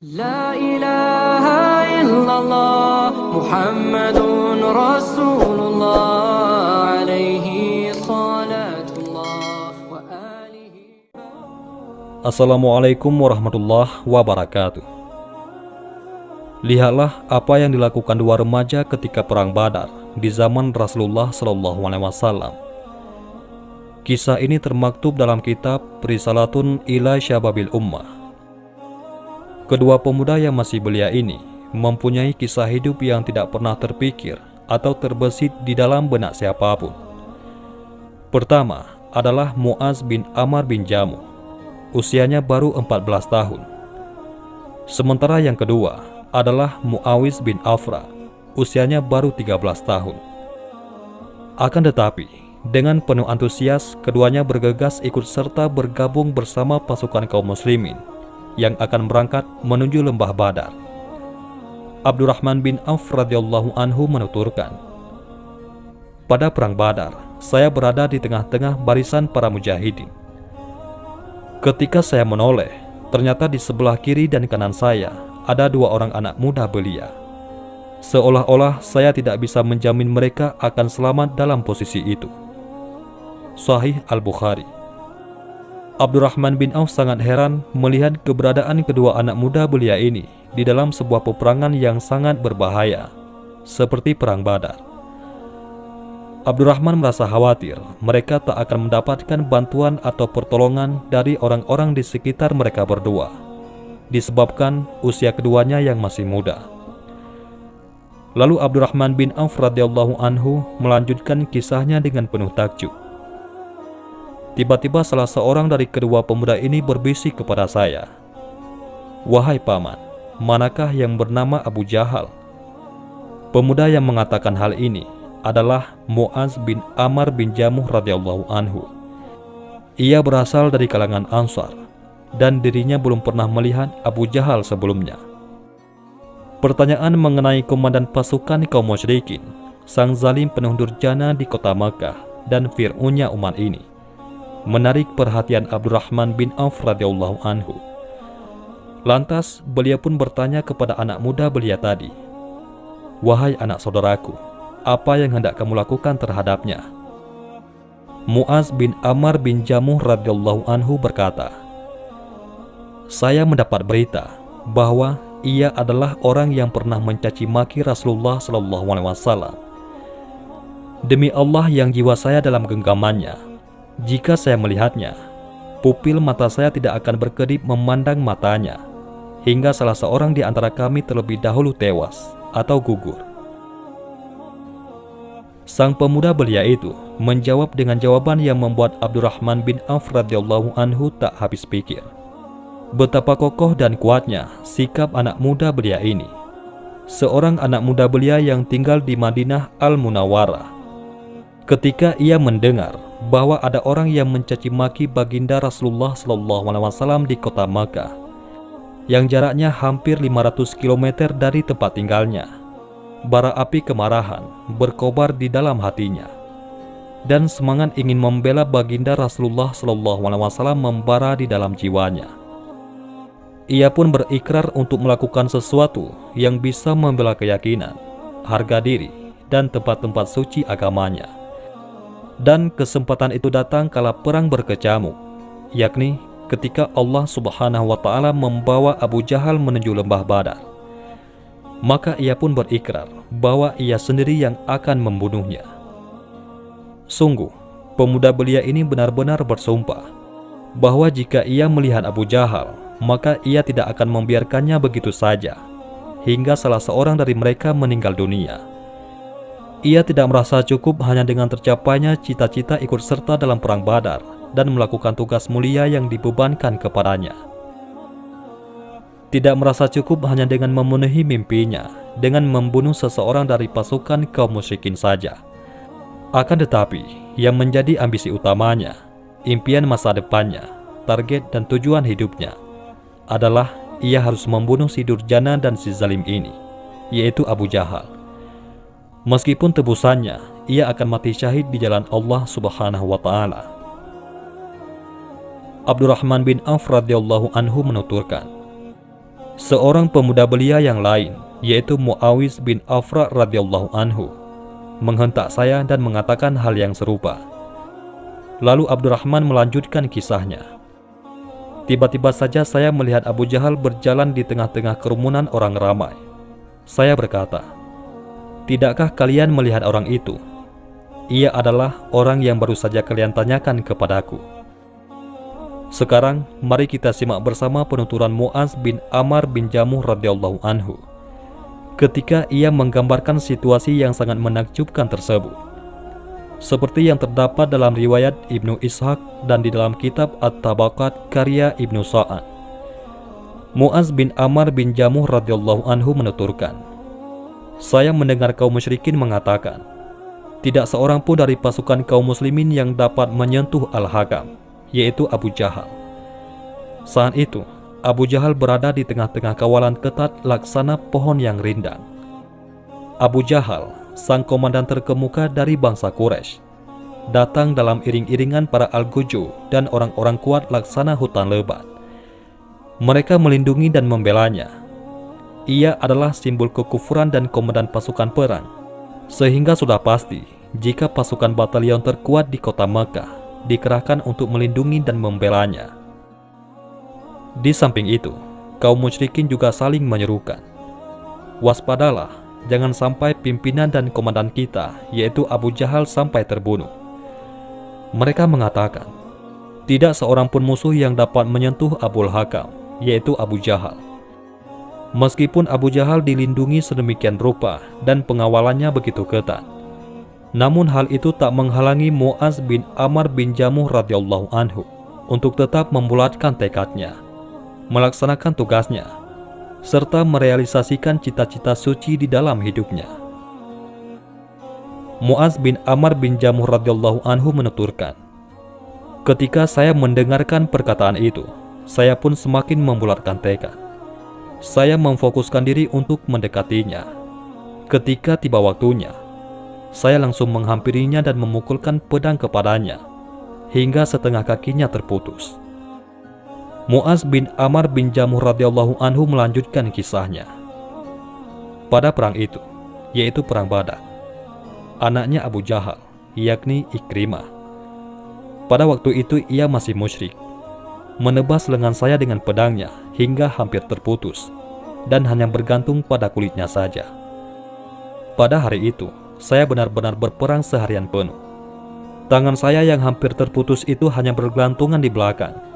La ilaha illallah Muhammadun Rasulullah alaihi salatullah wa alihi. Assalamualaikum warahmatullahi wabarakatuh. Lihatlah apa yang dilakukan dua remaja ketika perang Badar di zaman Rasulullah SAW. Kisah ini termaktub dalam kitab Risalatun ila Syababil Ummah. Kedua pemuda yang masih belia ini mempunyai kisah hidup yang tidak pernah terpikir atau terbesit di dalam benak siapapun. Pertama adalah Mu'az bin Amr bin Jamuh. Usianya baru 14 tahun. Sementara yang kedua adalah Mu'awiz bin Afra. Usianya baru 13 tahun. Akan tetapi, dengan penuh antusias, keduanya bergegas ikut serta bergabung bersama pasukan kaum muslimin yang akan berangkat menuju lembah Badar. Abdurrahman bin Auf radhiyallahu anhu menuturkan, "Pada perang Badar, saya berada di tengah-tengah barisan para mujahidin. Ketika saya menoleh, ternyata di sebelah kiri dan kanan saya ada dua orang anak muda belia. Seolah-olah saya tidak bisa menjamin mereka akan selamat dalam posisi itu." Sahih Al-Bukhari. Abdurrahman bin Auf sangat heran melihat keberadaan kedua anak muda belia ini di dalam sebuah peperangan yang sangat berbahaya, seperti perang Badar. Abdurrahman merasa khawatir mereka tak akan mendapatkan bantuan atau pertolongan dari orang-orang di sekitar mereka berdua, disebabkan usia keduanya yang masih muda. Lalu Abdurrahman bin Auf radhiyallahu anhu melanjutkan kisahnya dengan penuh takjub. Tiba-tiba salah seorang dari kedua pemuda ini berbisik kepada saya, "Wahai paman, manakah yang bernama Abu Jahal?" Pemuda yang mengatakan hal ini adalah Mu'az bin Amr bin Jamuh radhiyallahu anhu. Ia berasal dari kalangan Ansar dan dirinya belum pernah melihat Abu Jahal sebelumnya. Pertanyaan mengenai komandan pasukan kaum musyrikin, sang zalim penuh durjana di kota Makkah dan Fir'aunnya umat ini, menarik perhatian Abdurrahman bin Auf radhiyallahu anhu. Lantas beliau pun bertanya kepada anak muda belia tadi, "Wahai anak saudaraku, apa yang hendak kamu lakukan terhadapnya?" Mu'az bin Amr bin Jamuh radhiyallahu anhu berkata, "Saya mendapat berita bahwa ia adalah orang yang pernah mencaci maki Rasulullah SAW. Demi Allah yang jiwa saya dalam genggamannya, jika saya melihatnya, pupil mata saya tidak akan berkedip memandang matanya, hingga salah seorang di antara kami terlebih dahulu tewas atau gugur." Sang pemuda belia itu menjawab dengan jawaban yang membuat Abdurrahman bin Auf radhiyallahu anhu tak habis pikir. Betapa kokoh dan kuatnya sikap anak muda belia ini. Seorang anak muda belia yang tinggal di Madinah Al-Munawwarah. Ketika ia mendengar bahwa ada orang yang mencaci maki baginda Rasulullah SAW di kota Makkah, yang jaraknya hampir 500 km dari tempat tinggalnya, bara api kemarahan berkobar di dalam hatinya, dan semangat ingin membela baginda Rasulullah SAW membara di dalam jiwanya. Ia pun berikrar untuk melakukan sesuatu yang bisa membela keyakinan, harga diri, dan tempat-tempat suci agamanya. Dan kesempatan itu datang kala perang berkecamuk, yakni ketika Allah Subhanahu wa Ta'ala membawa Abu Jahal menuju lembah Badar. Maka ia pun berikrar bahwa ia sendiri yang akan membunuhnya. Sungguh, pemuda belia ini benar-benar bersumpah bahwa jika ia melihat Abu Jahal, maka ia tidak akan membiarkannya begitu saja, hingga salah seorang dari mereka meninggal dunia. Ia tidak merasa cukup hanya dengan tercapainya cita-cita ikut serta dalam perang Badar dan melakukan tugas mulia yang dibebankan kepadanya. Tidak merasa cukup hanya dengan memenuhi mimpinya dengan membunuh seseorang dari pasukan kaum musyrikin saja. Akan tetapi, yang menjadi ambisi utamanya, impian masa depannya, target dan tujuan hidupnya adalah ia harus membunuh si durjana dan si zalim ini, yaitu Abu Jahal. Meskipun tebusannya, ia akan mati syahid di jalan Allah Subhanahu wa Ta'ala. Abdurrahman bin Auf radhiyallahu anhu menuturkan, Seorang pemuda belia yang lain, yaitu Muawiz bin Afra radhiyallahu anhu, menghentak saya dan mengatakan hal yang serupa. Lalu Abdurrahman melanjutkan kisahnya. Tiba-tiba saja saya melihat Abu Jahal berjalan di tengah-tengah kerumunan orang ramai. Saya berkata, "Tidakkah kalian melihat orang itu? Ia adalah orang yang baru saja kalian tanyakan kepadaku." Sekarang mari kita simak bersama penuturan Mu'az bin Amr bin Jamuh radhiyallahu anhu ketika ia menggambarkan situasi yang sangat menakjubkan tersebut, seperti yang terdapat dalam riwayat Ibnu Ishaq dan di dalam kitab At-Tabaqat karya Ibnu Sa'ad. Mu'az bin Amr bin Jamuh radhiyallahu anhu menuturkan, "Saya mendengar kaum musyrikin mengatakan, tidak seorang pun dari pasukan kaum muslimin yang dapat menyentuh Al-Hakam, yaitu Abu Jahal." Saat itu, Abu Jahal berada di tengah-tengah kawalan ketat laksana pohon yang rindang. Abu Jahal, sang komandan terkemuka dari bangsa Quraisy, datang dalam iring-iringan para Al-Guju dan orang-orang kuat laksana hutan lebat. Mereka melindungi dan membelanya. Ia adalah simbol kekufuran dan komandan pasukan perang, sehingga sudah pasti jika pasukan batalion terkuat di kota Mekah dikerahkan untuk melindungi dan membelanya. Di samping itu, kaum musyrikin juga saling menyerukan, "Waspadalah, jangan sampai pimpinan dan komandan kita, yaitu Abu Jahal, sampai terbunuh." Mereka mengatakan, tidak seorang pun musuh yang dapat menyentuh Abul Hakam, yaitu Abu Jahal. Meskipun Abu Jahal dilindungi sedemikian rupa dan pengawalannya begitu ketat, namun hal itu tak menghalangi Mu'az bin Amr bin Jamuh radhiyallahu anhu untuk tetap membulatkan tekadnya, melaksanakan tugasnya, serta merealisasikan cita-cita suci di dalam hidupnya. Mu'az bin Amr bin Jamuh radhiyallahu anhu menuturkan, "Ketika saya mendengarkan perkataan itu, saya pun semakin membulatkan tekad. Saya memfokuskan diri untuk mendekatinya. Ketika tiba waktunya, saya langsung menghampirinya dan memukulkan pedang kepadanya, hingga setengah kakinya terputus." Mu'az bin Amr bin Jamuh radhiyallahu anhu melanjutkan kisahnya. Pada perang itu, yaitu perang Badar, anaknya Abu Jahal, yakni Ikrimah, pada waktu itu ia masih musyrik, menebas lengan saya dengan pedangnya hingga hampir terputus dan hanya bergantung pada kulitnya saja. Pada hari itu, saya benar-benar berperang seharian penuh. Tangan saya yang hampir terputus itu hanya bergelantungan di belakang.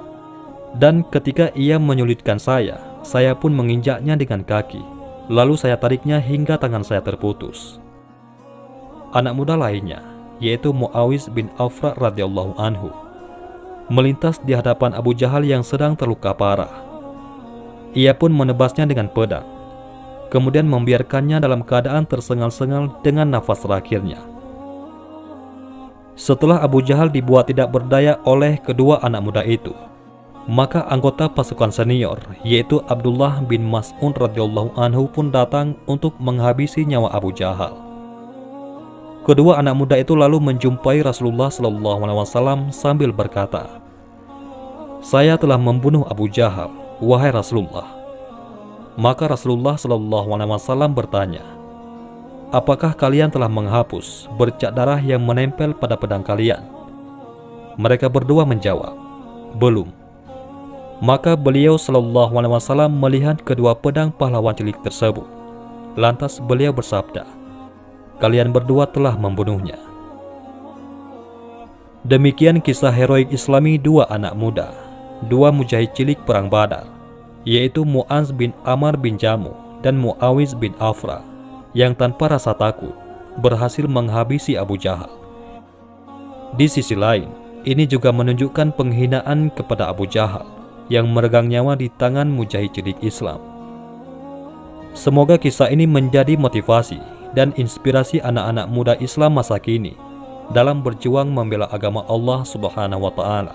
Dan ketika ia menyulitkan saya pun menginjaknya dengan kaki. Lalu saya tariknya hingga tangan saya terputus. Anak muda lainnya, yaitu Muawiz bin Afra radhiyallahu anhu, melintas di hadapan Abu Jahal yang sedang terluka parah. Ia pun menebasnya dengan pedang, kemudian membiarkannya dalam keadaan tersengal-sengal dengan nafas terakhirnya. Setelah Abu Jahal dibuat tidak berdaya oleh kedua anak muda itu, maka anggota pasukan senior, yaitu Abdullah bin Mas'ud radhiyallahu anhu pun datang untuk menghabisi nyawa Abu Jahal. Kedua anak muda itu lalu menjumpai Rasulullah SAW sambil berkata, "Saya telah membunuh Abu Jahal, wahai Rasulullah." Maka Rasulullah SAW bertanya, "Apakah kalian telah menghapus bercak darah yang menempel pada pedang kalian?" Mereka berdua menjawab, "Belum." Maka beliau SAW melihat kedua pedang pahlawan cilik tersebut. Lantas beliau bersabda, "Kalian berdua telah membunuhnya." Demikian kisah heroik Islami dua anak muda, dua mujahid cilik perang Badar, yaitu Mu'az bin Amr bin Jamuh dan Muawiz bin Afra, yang tanpa rasa takut berhasil menghabisi Abu Jahal. Di sisi lain, ini juga menunjukkan penghinaan kepada Abu Jahal yang meregang nyawa di tangan mujahid cilik Islam. Semoga kisah ini menjadi motivasi dan inspirasi anak-anak muda Islam masa kini dalam berjuang membela agama Allah Subhanahu wa Ta'ala.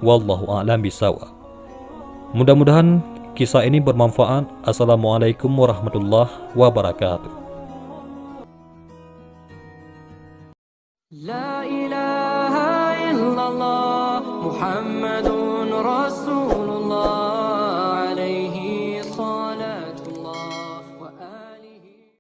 Wallahu a'lam bishawab. Mudah-mudahan kisah ini bermanfaat. Assalamualaikum warahmatullahi wabarakatuh. La ilaha illallah Muhammadur